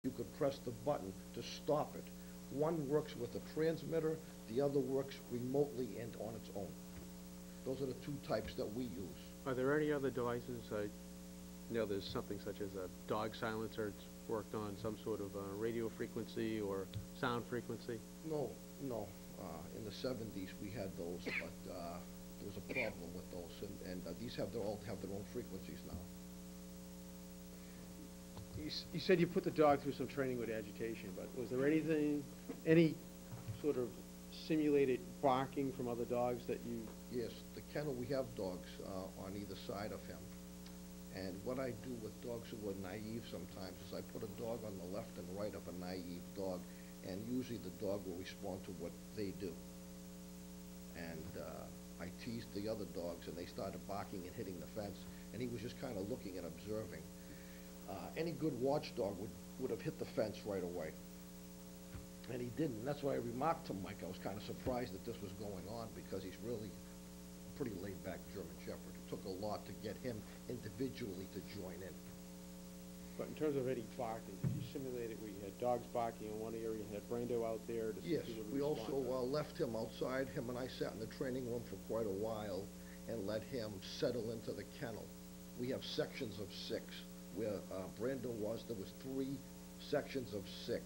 You could press the button to stop it. One works with a transmitter, the other works remotely and on its own. Those are the two types that we use. Are there any other devices? I know there's something such as a dog silencer. It's worked on some sort of radio frequency or sound frequency. No, no. In the 70s we had those, but there was a problem with those, and these all have their own frequencies now. You said you put the dog through some training with agitation, but was there any sort of simulated barking from other dogs that you... Yes, the kennel, we have dogs on either side of him. And what I do with dogs who are naive sometimes is I put a dog on the left and right of a naive dog, and usually the dog will respond to what they do. And I teased the other dogs, and they started barking and hitting the fence, and he was just kind of looking and observing. Any good watchdog would have hit the fence right away. And he didn't. That's why I remarked to Mike, I was kind of surprised that this was going on, because he's really a pretty laid-back German Shepherd. It took a lot to get him individually to join in. But in terms of any barking, did you simulate it where you had dogs barking in one area and had Brando out there to see Yes, if he would we respond? also left him outside. Him and I sat in the training room for quite a while and let him settle into the kennel. We have sections of 6. Where Brando was, there was 3 sections of 6.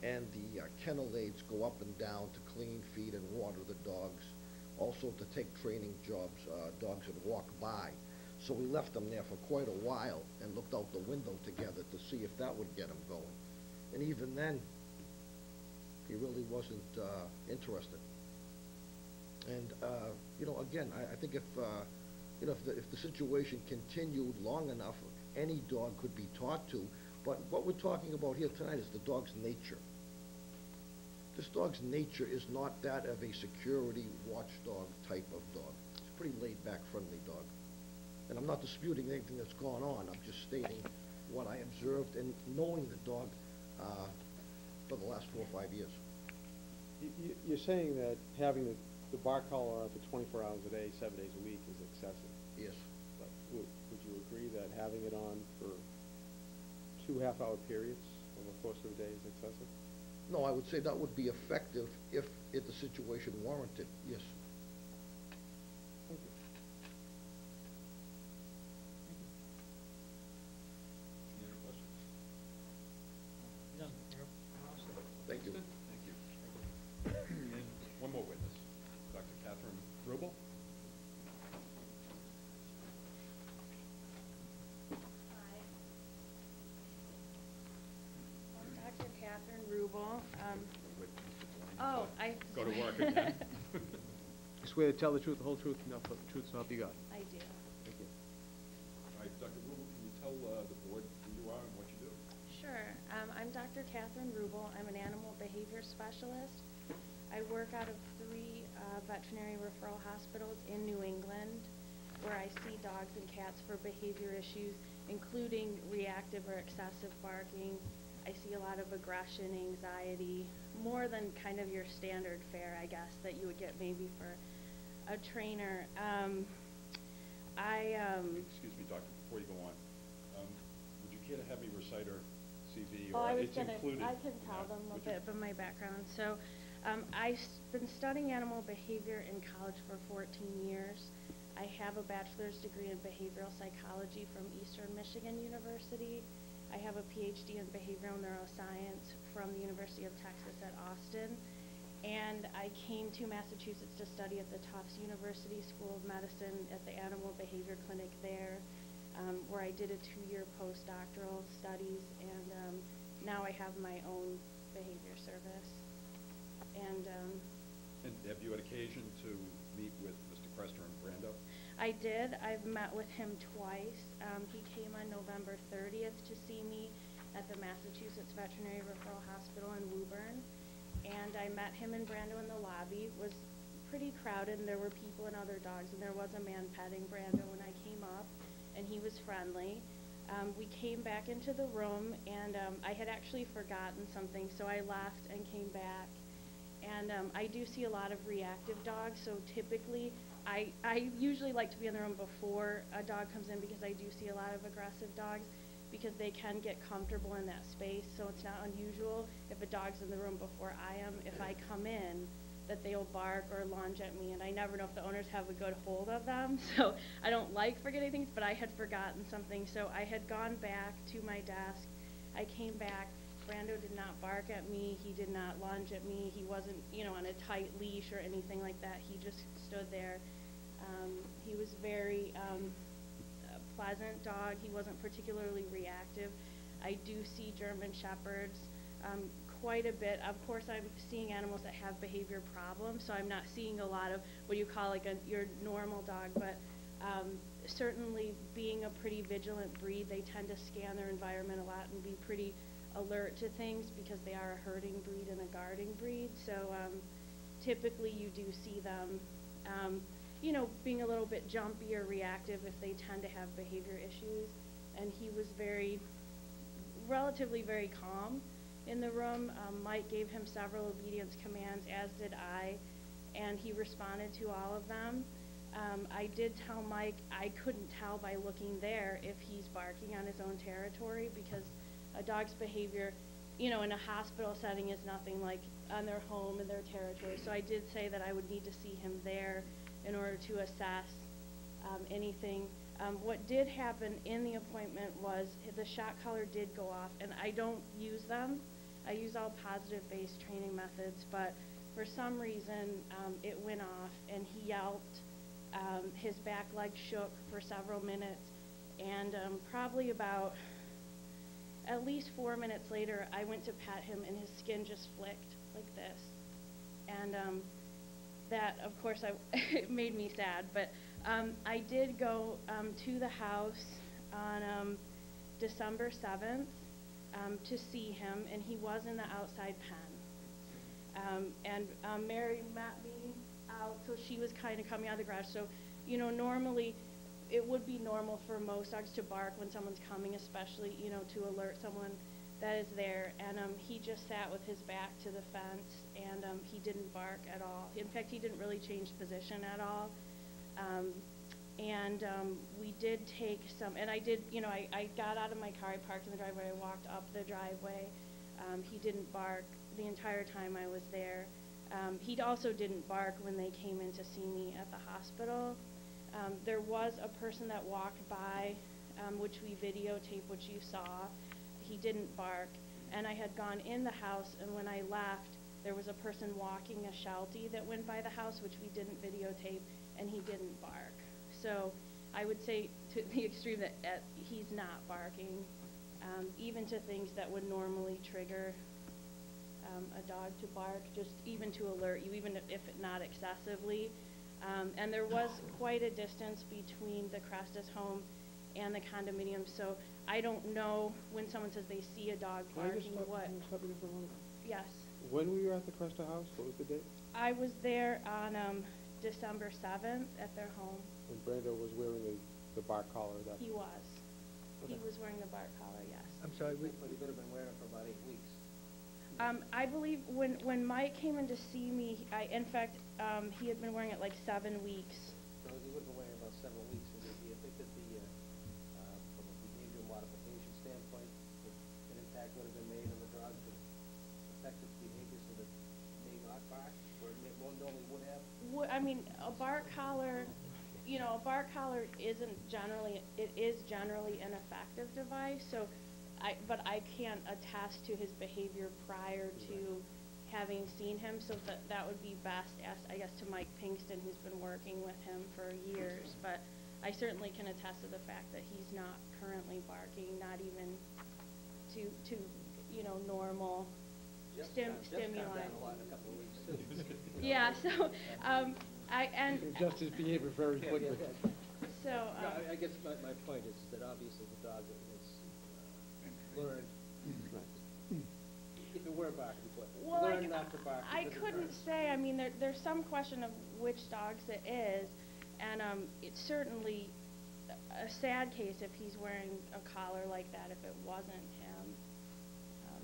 And the kennel aides go up and down to clean, feed, and water the dogs. Also to take training jobs, dogs that walk by. So we left them there for quite a while and looked out the window together to see if that would get him going. And even then, he really wasn't interested. And, you know, again, I think if, you know, if the situation continued long enough, any dog could be taught to. But what we're talking about here tonight is the dog's nature. This dog's nature is not that of a security watchdog type of dog. It's a pretty laid-back, friendly dog. And I'm not disputing anything that's gone on. I'm just stating what I observed and knowing the dog for the last 4 or 5 years. You're saying that having the bar collar on for 24 hours a day, 7 days a week is excessive. Yes. But would you agree that having it on for 2 half-hour periods over the course of a day is excessive? No, I would say that would be effective if the situation warranted, yes. Thank you. Any other questions? Thank you. Thank you. And one more witness, Dr. Catherine Rubel. Hi. I'm Dr. Catherine Rubel. With Mr. Blaine. Oh, Go to work again. You swear to tell the truth, the whole truth, and nothing but the truth, so help you God. I do. Thank you. All right, Dr. Rubel, can you tell the board who you are and what you do? Sure. I'm Dr. Catherine Rubel. I'm an animal behavior specialist. I work out of 3 veterinary referral hospitals in New England, where I see dogs and cats for behavior issues, including reactive or excessive barking. I see a lot of aggression, anxiety, more than kind of your standard fare, I guess, that you would get maybe for a trainer. Excuse me, doctor, before you go on, would you care to have me recite her CV? Oh, I was it's gonna, included I can in tell that. them a Would you? bit of my background. So, I've been studying animal behavior in college for 14 years. I have a bachelor's degree in behavioral psychology from Eastern Michigan University. I have a PhD in behavioral neuroscience from the University of Texas at Austin. And I came to Massachusetts to study at the Tufts University School of Medicine at the Animal Behavior Clinic there, where I did a 2-year postdoctoral studies, and now I have my own behavior service. And have you had occasion to meet with Mr. Crester and Brando? I did. I've met with him twice. He came on November 30th to see me at the Massachusetts Veterinary Referral Hospital in Woburn. And I met him and Brando in the lobby. It was pretty crowded, and there were people and other dogs, and there was a man petting Brando when I came up, and he was friendly. We came back into the room, and I had actually forgotten something, so I left and came back. And I do see a lot of reactive dogs, so typically I usually like to be in the room before a dog comes in, because I do see a lot of aggressive dogs. because they can get comfortable in that space, so it's not unusual if a dog's in the room before I am, if I come in, that they'll bark or lunge at me, and I never know if the owners have a good hold of them, so I don't like forgetting things, but I had forgotten something, so I had gone back to my desk. I came back. Brando did not bark at me. He did not lunge at me. He wasn't, you know, on a tight leash or anything like that. He just stood there. He was very a pleasant dog. He wasn't particularly reactive. I do see German Shepherds quite a bit. Of course, I'm seeing animals that have behavior problems, so I'm not seeing a lot of what you call like your normal dog, but certainly being a pretty vigilant breed, they tend to scan their environment a lot and be pretty alert to things because they are a herding breed and a guarding breed. So typically you do see them, you know, being a little bit jumpy or reactive if they tend to have behavior issues. And he was relatively very calm in the room. Mike gave him several obedience commands, as did I, and he responded to all of them. I did tell Mike I couldn't tell by looking there if he's barking on his own territory, because a dog's behavior, you know, in a hospital setting is nothing like on their home and their territory. So I did say that I would need to see him there in order to assess anything. What did happen in the appointment was the shot collar did go off, and I don't use them. I use all positive-based training methods, but for some reason it went off, and he yelped. His back leg shook for several minutes, and probably about at least 4 minutes later, I went to pat him, and his skin just flicked like this. And that, of course, it made me sad. But I did go to the house on December 7th to see him, and he was in the outside pen. And Mary met me out, so she was kind of coming out of the garage. So, you know, normally it would be normal for most dogs to bark when someone's coming, especially, you know, to alert someone that is there. And he just sat with his back to the fence, and he didn't bark at all. In fact, he didn't really change position at all. We did take some, and I did, you know, I got out of my car, I parked in the driveway, I walked up the driveway. He didn't bark the entire time I was there. He also didn't bark when they came in to see me at the hospital. There was a person that walked by, which we videotaped, which you saw. He didn't bark. And I had gone in the house, and when I left, there was a person walking a Sheltie that went by the house, which we didn't videotape, and he didn't bark. So I would say to the extreme that he's not barking, even to things that would normally trigger a dog to bark, just even to alert you, even if not excessively. And there was quite a distance between the Crestas home and the condominium, so I don't know when someone says they see a dog barking what. Can I stop you for a moment? Yes. When were you at the Cresta house? What was the date? I was there on December 7th at their home. And Brando was wearing the bark collar. He was. Okay. He was wearing the bark collar, yes. I'm sorry, but he could have been wearing it for about 8 weeks. I believe when Mike came in to see me, in fact, he had been wearing it like 7 weeks. So he would have been wearing it about 7 weeks. And do you think that from a behavior modification standpoint, an impact would have been made on the dog to affect its behavior so that it may not bark, or it normally would have? I mean, a bark collar, you know, a bark collar is generally an effective device. So, but I can't attest to his behavior prior to having seen him. So that would be best asked, I guess, to Mike Pinkston, who's been working with him for years. But I certainly can attest to the fact that he's not currently barking, not even to you know, normal stimuli. Down a lot in a couple of weeks too. Yeah. So Adjust his behavior very quickly. So No, I guess my point is that obviously the dog has learned, if it were barking before, learned not to bark. I because it couldn't hurts. say. I mean, there's some question of which dogs it is, and it's certainly a sad case if he's wearing a collar like that if it wasn't him. I'm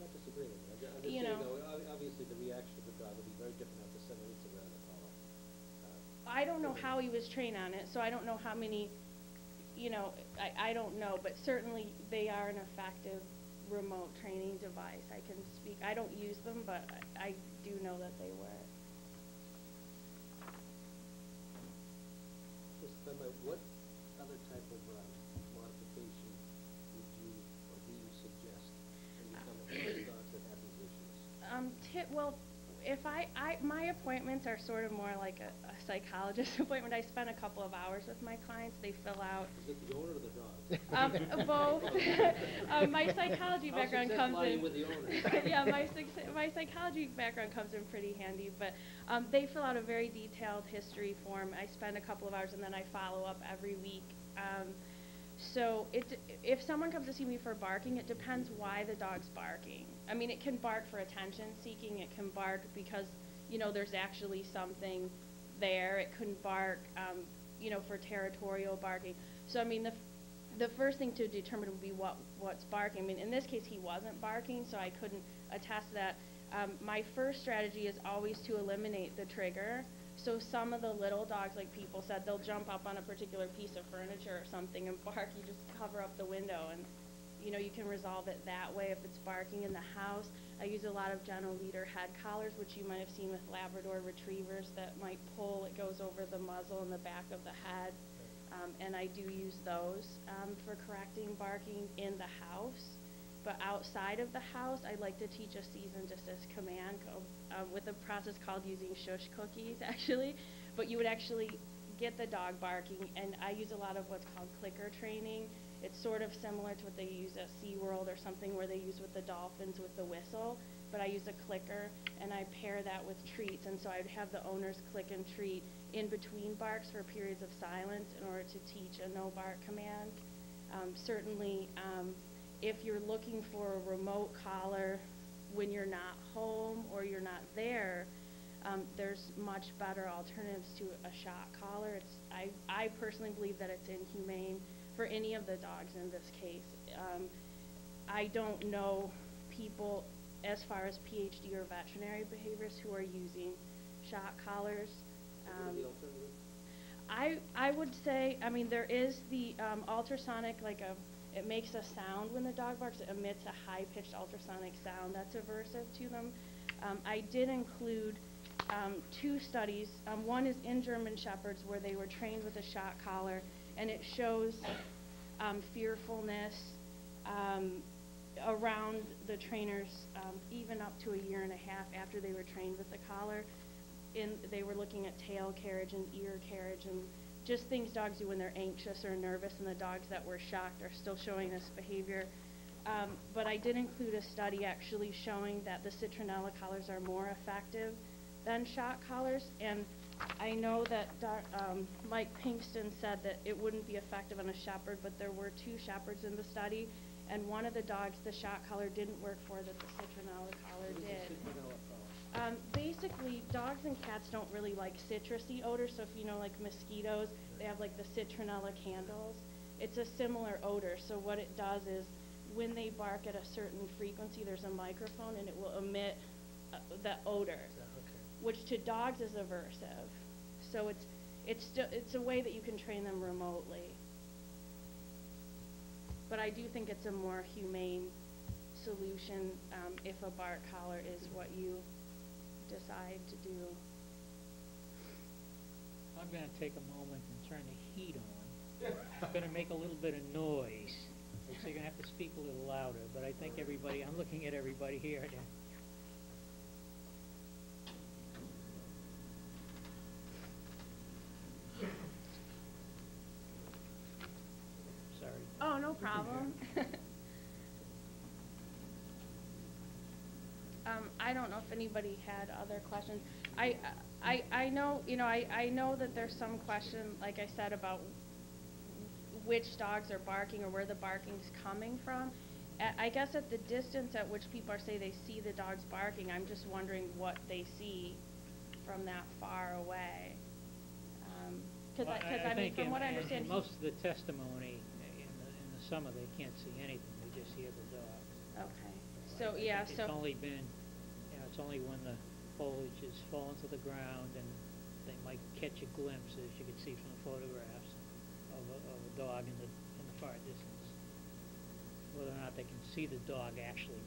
not disagreeing with you. I'm just You saying, know. though, obviously the reaction of the dog will be very different after 7 weeks of wearing the collar. I don't know how he was trained on it, so I don't know how many you know, I don't know, but certainly they are an effective remote training device. I can speak, I don't use them, but I do know that they work. Just what other type of modification would you or do you suggest when you come across dogs that have these issues? Well, if my appointments are sort of more like a psychologist appointment. I spend a couple of hours with my clients. They fill out. Is it the owner or the dog? Both. My psychology background comes in. With the owner? Yeah, my psychology background comes in pretty handy. But they fill out a very detailed history form. I spend a couple of hours and then I follow up every week. So if someone comes to see me for barking, it depends why the dog's barking. I mean, it can bark for attention seeking. It can bark because, you know, there's actually something there. It can bark, you know, for territorial barking. So, I mean, the first thing to determine would be what's barking. I mean, in this case, he wasn't barking, so I couldn't attest to that. My first strategy is always to eliminate the trigger. So some of the little dogs, like people said, they'll jump up on a particular piece of furniture or something and bark. You just cover up the window and, you know, you can resolve it that way. If it's barking in the house, I use a lot of general leader head collars, which you might have seen with Labrador retrievers that might pull. It goes over the muzzle and the back of the head. And I do use those for correcting barking in the house. But outside of the house, I like to teach a cease and desist command with a process called using shush cookies, actually. But you would actually get the dog barking, and I use a lot of what's called clicker training. It's sort of similar to what they use at SeaWorld or something where they use with the dolphins with the whistle. But I use a clicker, and I pair that with treats. And so I'd have the owners click and treat in between barks for periods of silence in order to teach a no bark command. Certainly, if you're looking for a remote collar when you're not home or you're not there, there's much better alternatives to a shock collar. I personally believe that it's inhumane for any of the dogs in this case. I don't know people as far as PhD or veterinary behaviorists who are using shock collars. What are the alternatives? I would say, I mean, there is the ultrasonic, it makes a sound when the dog barks. It emits a high-pitched ultrasonic sound that's aversive to them. I did include 2 studies. One is in German Shepherds where they were trained with a shock collar, and it shows fearfulness around the trainers even up to a year and a half after they were trained with the collar. They were looking at tail carriage and ear carriage and just things dogs do when they're anxious or nervous, and the dogs that were shocked are still showing this behavior. But I did include a study actually showing that the citronella collars are more effective than shock collars, and I know that Mike Pinkston said that it wouldn't be effective on a shepherd, but there were 2 shepherds in the study, and one of the dogs the shock collar didn't work for that the citronella collar What is did. the citronella collar? Basically, dogs and cats don't really like citrusy odors, so if you know, like mosquitoes, they have like the citronella candles. It's a similar odor, so what it does is when they bark at a certain frequency, there's a microphone and it will emit the odor, Okay. which to dogs is aversive. So it's a way that you can train them remotely. But I do think it's a more humane solution if a bark collar is what you decide to do. I'm going to take a moment and turn the heat on. It's going to make a little bit of noise, so you're going to have to speak a little louder, but I think everybody, I'm looking at everybody here. Sorry. Oh, no problem. I don't know if anybody had other questions. I know, you know, I know that there's some question, like I said, about which dogs are barking or where the barking's coming from. I guess at the distance at which people say they see the dogs barking, I'm just wondering what they see from that far away. Because I mean, from what I understand, in most of the testimony in the summer, they can't see anything. They just hear the dogs. Okay. So yeah, It's so only been, it's only when the foliage has fallen to the ground and they might catch a glimpse, as you can see from the photographs, of a dog in the far distance. Whether or not they can see the dog actually